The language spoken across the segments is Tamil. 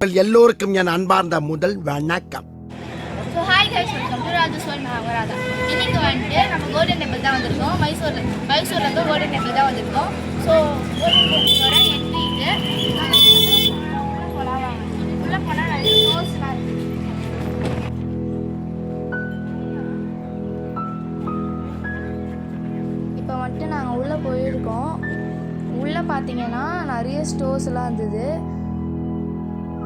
எல்லோருக்கும் என் அன்பார்ந்த முதல் வணக்கம். So hi guys, welcome to Rajaswal Maharaja. இன்னைக்கு வந்துட்டு நம்ம கோல்டன் டெம்பிள் தான் வந்திருக்கோம். மைசூர்ல இருந்து கோல்டன் டெம்பிள் தான் வந்திருக்கோம். ஸோ கோல்டன் டெம்பிளோட என்ட்ரி இது உள்ள போனால் நிறைய ஷோஸ்லாம் இருக்குது. இப்போ வந்துட்டு நாங்கள் உள்ளே போயிருக்கோம். உள்ளே பார்த்தீங்கன்னா நிறைய ஸ்டோர்ஸ்லாம் இருந்தது.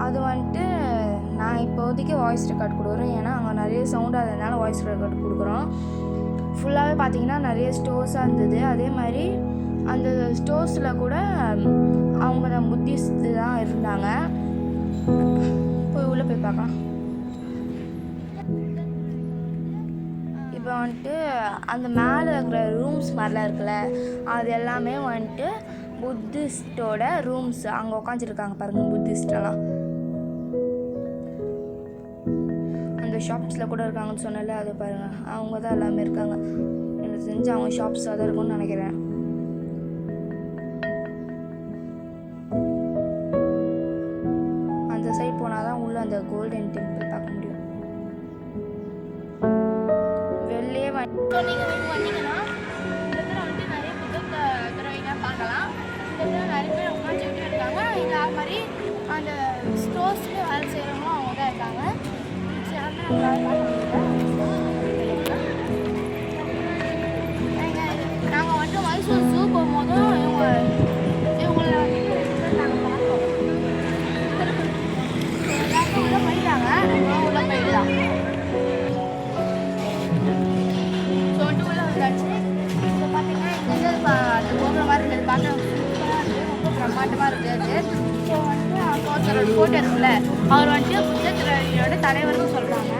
அது வந்துட்டு நான் இப்போதைக்கு வாய்ஸ் ரெக்கார்ட் கொடுக்குறேன், ஏன்னா அங்கே நிறைய சவுண்டாக இருந்ததுனால வாய்ஸ் ரெக்கார்ட் கொடுக்குறோம். ஃபுல்லாகவே பார்த்தீங்கன்னா நிறைய ஸ்டோர்ஸாக இருந்தது. அதே மாதிரி அந்த ஸ்டோர்ஸில் கூட அவங்க தான் புத்திஸ்ட்டு தான் இருந்தாங்க. போய் உள்ளே போய் பார்க்கலாம். இப்போ வந்துட்டு அந்த மேலே இருக்கிற ரூம்ஸ் மாதிரிலாம் இருக்குல்ல, அது எல்லாமே வந்துட்டு புத்திஸ்டோட ரூம்ஸ். அங்கே உட்காந்துருக்காங்க பாருங்கள் புத்திஸ்டெல்லாம். அந்த ஷாப்ஸில் கூட இருக்காங்கன்னு சொன்னால அது பாருங்கள், அவங்க தான் எல்லாமே இருக்காங்க. எனக்கு தெரிஞ்சு அவங்க ஷாப்ஸாக தான் இருக்கும்னு நினைக்கிறேன். அந்த சைட் போனால் தான் உள்ள அந்த கோல்டன் டெம்பிள் பார்க்க முடியும். வெளியே நீங்கள் வந்தீங்கன்னா இந்த இடத்துல வந்துட்டு நிறைய புத்தக துறவிலாம் பார்க்கலாம். இந்த இடத்துல நிறைய பேர் உட்காந்துட்டு இருக்காங்க. இது மாதிரி அந்த ஸ்டோர்ஸ்க்கு வேலை செய்கிறவங்களும் அவங்க தான் இருக்காங்க. நாங்கள் வந்துட்டு மைசூர் ஜூ போகும்போதும் இவங்களை நாங்கள் பார்த்தோம். எல்லாருக்கும் உள்ளே போயிட்டாங்க, உள்ளே போயிடலாம். ஸோ வந்துட்டு உள்ளே வந்தாச்சு. இப்போ பார்த்தீங்கன்னா இங்கே அந்த போகிற மாதிரி இருந்தது, பார்க்க சூப்பராக இருக்குது, ரொம்ப பிரம்மாண்டமாக இருக்குது. ஸோ வந்துட்டு அங்கே ஒருத்தரோட ஃபோட்டோ இருக்குல்ல, அவர் வந்துட்டு புத்தத்துறையோட தலைவர்னு சொல்கிறாங்க.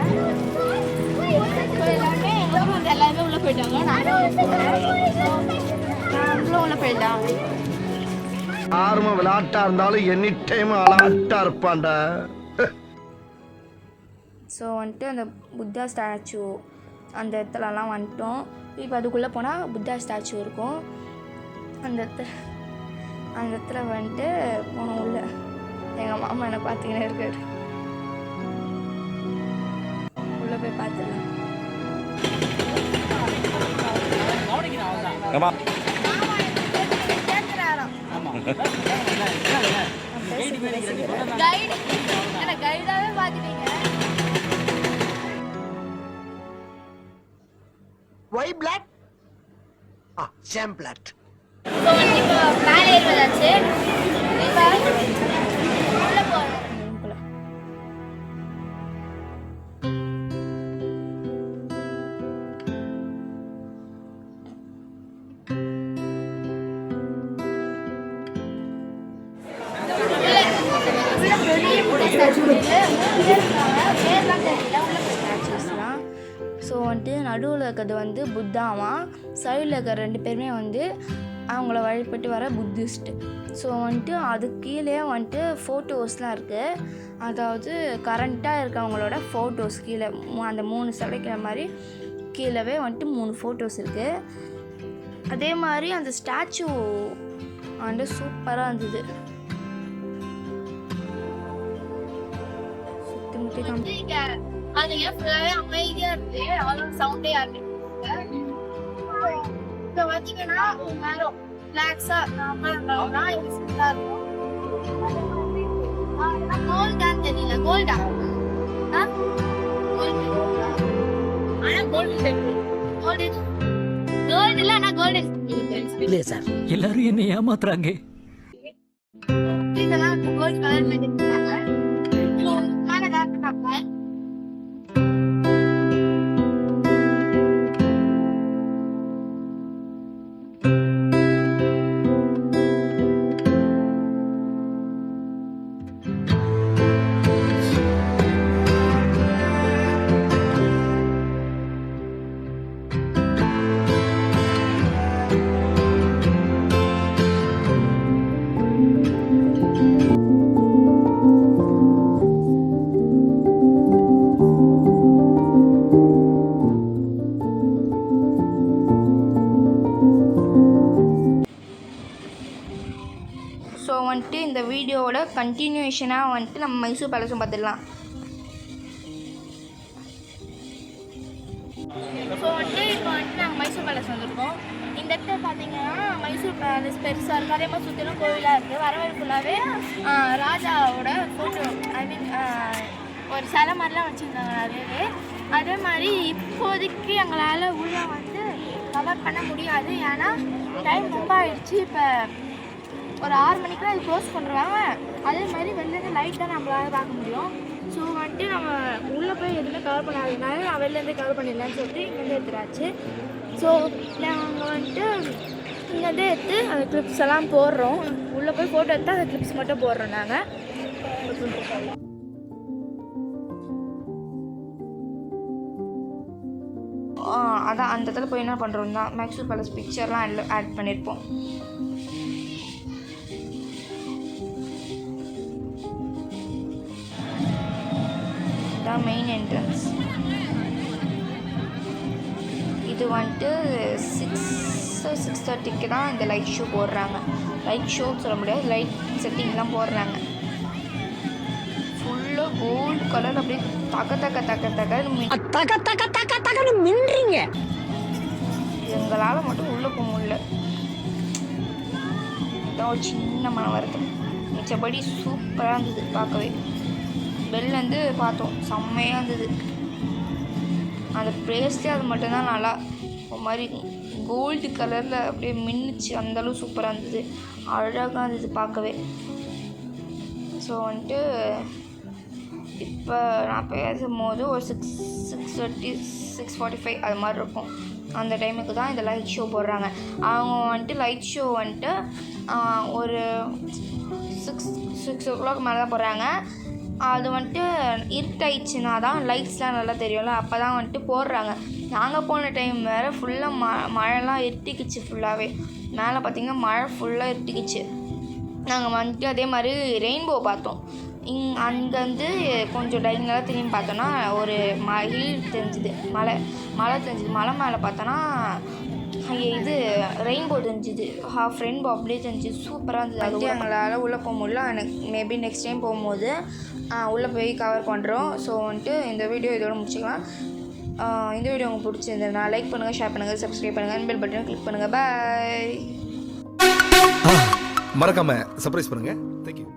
ஸோ எல்லாருமே எங்களுக்கும் வந்து எல்லாருமே உள்ளே போயிட்டாங்க. நாங்களும் உள்ளே போயிடலாம். ஆர்ம விளையாட்டா இருந்தாலும் எனி டைம் அலாட்டா இருப்பான்டா. ஸோ வந்துட்டு அந்த புத்தா ஸ்டாச்சு அந்த இடத்துலலாம் வந்துட்டோம். இப்போ அதுக்குள்ளே போனால் புத்தா ஸ்டாச்சு இருக்கும். அந்த இடத்துல வந்துட்டு போனோம் உள்ள. எங்கள் மாமா என்னை பார்த்தீங்கன்னா இருக்காரு. உள்ளே போய் பார்த்துடலாம். கைடாவே பார்த்துட்டீங்க. Why black? Sam black. So வந்து இப்போ மேலே ஏறுவதாச்சு. இப்போ உள்ளே போகிறோம். ஸோ வந்துட்டு நடுவில் இருக்கிறது வந்து புத்தாவா, சைடில் இருக்கிற ரெண்டு பேருமே வந்து அவங்கள வழிபட்டு வர புத்திஸ்ட். ஸோ வந்துட்டு அது கீழே வந்துட்டு ஃபோட்டோஸ்லாம் இருக்குது. அதாவது கரண்ட்டாக இருக்கவங்களோட ஃபோட்டோஸ் கீழே அந்த 3 சிலைக்கிற மாதிரி கீழவே வந்துட்டு 3 ஃபோட்டோஸ் இருக்குது. அதே மாதிரி அந்த ஸ்டாச்சு வந்து சூப்பராக இருந்தது. அது ஏன் ஃபுல்லாவே அமைதியா இருக்கு, அவ்வளவு சவுண்டே இருக்கு. இப்போ பார்த்தீங்கன்னா நேரம் ரிலாக்ஸா நாம இது ஃபுல்லா இருக்கும். கோல்டான்னு தெரியல, கோல்டா கோல்டு இல்ல, ஆனா கோல்டு இல்லையே சார், எல்லாரும் என்ன ஏமாத்துறாங்க. இதெல்லாம் கோல்டு கலர் பண்ணிருக்காங்க. வந்துட்டு இந்த வீடியோவோட கண்டினியூஷனாக வந்துட்டு நம்ம மைசூர் பேலஸும் பார்த்துடலாம். ஸோ வந்துட்டு இப்போ வந்துட்டு நாங்கள் மைசூர் பேலஸ் வந்திருக்கோம். இந்த இடத்துல பார்த்தீங்கன்னா மைசூர் பேலஸ் பெருசாக இருக்குது, அதே மாதிரி சுற்றிலும் கோவிலாக இருக்குது. வரவேற்பு ஃபுல்லாகவே ராஜாவோட ஃபோட்டோ, ஐ மீன் ஒரு சிலை மாதிரிலாம் வச்சுருந்தாங்க நிறையவே. அதே மாதிரி இப்போதைக்கு எங்களால் உள்ளே வந்து கவர் பண்ண முடியாது, ஏன்னா டைம் ரொம்ப ஆயிடுச்சு. இப்போ ஒரு 6 மணிக்கெலாம் அது க்ளோஸ் பண்ணுறாங்க. அதே மாதிரி வெளிலேருந்து லைட் தான் நம்மளால் பார்க்க முடியும். ஸோ வந்துட்டு நம்ம உள்ளே போய் எதுவுமே கவர் பண்ணாததுனால நான் வெளிலேருந்து கவர் பண்ணிடலான்னு சொல்லிட்டு இங்கேருந்து எடுத்துடாச்சு. ஸோ நாங்கள் வந்துட்டு இங்கேருந்து எடுத்து அந்த கிளிப்ஸ் எல்லாம் போடுறோம். உள்ளே போய் ஃபோட்டோ எடுத்து அந்த கிளிப்ஸ் மட்டும் போடுறோம் நாங்கள். அதான் அந்த இடத்துல போய் என்ன பண்ணுறோம் தான் மைசூர் பேலஸ் பிக்சர்லாம் ஆட் பண்ணியிருப்போம். இதான் மெயின் என்ட்ரன்ஸ். இது வந்துட்டு 6:30க்கு தான் இந்த லைட் ஷோ போடுறாங்க. லைட் ஷோன்னு சொல்ல முடியாது, லைட் செட்டிங்லாம் போடுறாங்க. ஃபுல்லாக கோல்டு கலர் அப்படியே தகன்னு மின்றீங்க. எங்களால் மட்டும் உள்ளே போக முடியல, இதான் ஒரு சின்ன மன வருத்தம். மிச்சபடி சூப்பராக இருந்தது பார்க்கவே. வெளிலேருந்து பார்த்தோம், செம்மையாக இருந்தது. அந்த ப்ளேஸ்லேயே அது மட்டும்தான் நல்லா ஒரு மாதிரி கோல்டு கலரில் அப்படியே மின்னுச்சு, அந்தளவு சூப்பராக இருந்தது, அழகாக இருந்தது பார்க்கவே. ஸோ வந்துட்டு இப்போ நான் பேசும்போது ஒரு 6:30 6:45 அது மாதிரி இருக்கும். அந்த டைமுக்கு தான் இந்த லைட் ஷோ போடுறாங்க. அவங்க வந்துட்டு லைட் ஷோ வந்துட்டு ஒரு 6 o'clock மேலே தான் போடுறாங்க. அது வந்துட்டு இருட்டாயிடுச்சுன்னா தான் லைட்ஸ்லாம் நல்லா தெரியும்ல, அப்போ தான் வந்துட்டு போடுறாங்க. நாங்கள் போன டைம் வேறு ஃபுல்லாக மழைலாம் இருட்டிக்குச்சு. ஃபுல்லாகவே மேலே பார்த்திங்கன்னா மழை ஃபுல்லாக இருட்டிக்குச்சு. நாங்கள் வந்துட்டு அதே மாதிரி ரெயின்போ பார்த்தோம். அங்கேருந்து கொஞ்சம் டைம்லாம் திரும்பி பார்த்தோன்னா ஒரு ஹில் தெரிஞ்சுது, மலை தெரிஞ்சுது. மலை மேலே பார்த்தோன்னா இது ரெயின்போ தெரிஞ்சுது, ஹாஃப் ரெயின்போ அப்படியே தெரிஞ்சுது, சூப்பராக இருந்தது. அது எங்களால் உள்ளே போக முடியல. எனக்கு மேபி நெக்ஸ்ட் டைம் போகும்போது உள்ளே போய் கவர் பண்ணுறோம். ஸோ வந்துட்டு இந்த வீடியோ இதோட முடிச்சுக்கலாம். இந்த வீடியோ உங்களுக்கு பிடிச்சிருந்ததுன்னா லைக் பண்ணுங்கள், ஷேர் பண்ணுங்கள், சப்ஸ்கிரைப் பண்ணுங்கள், பெல் பட்டனை கிளிக் பண்ணுங்கள். பாய். மறக்காம சர்ப்ரைஸ் பண்ணுங்க. தேங்க்யூ.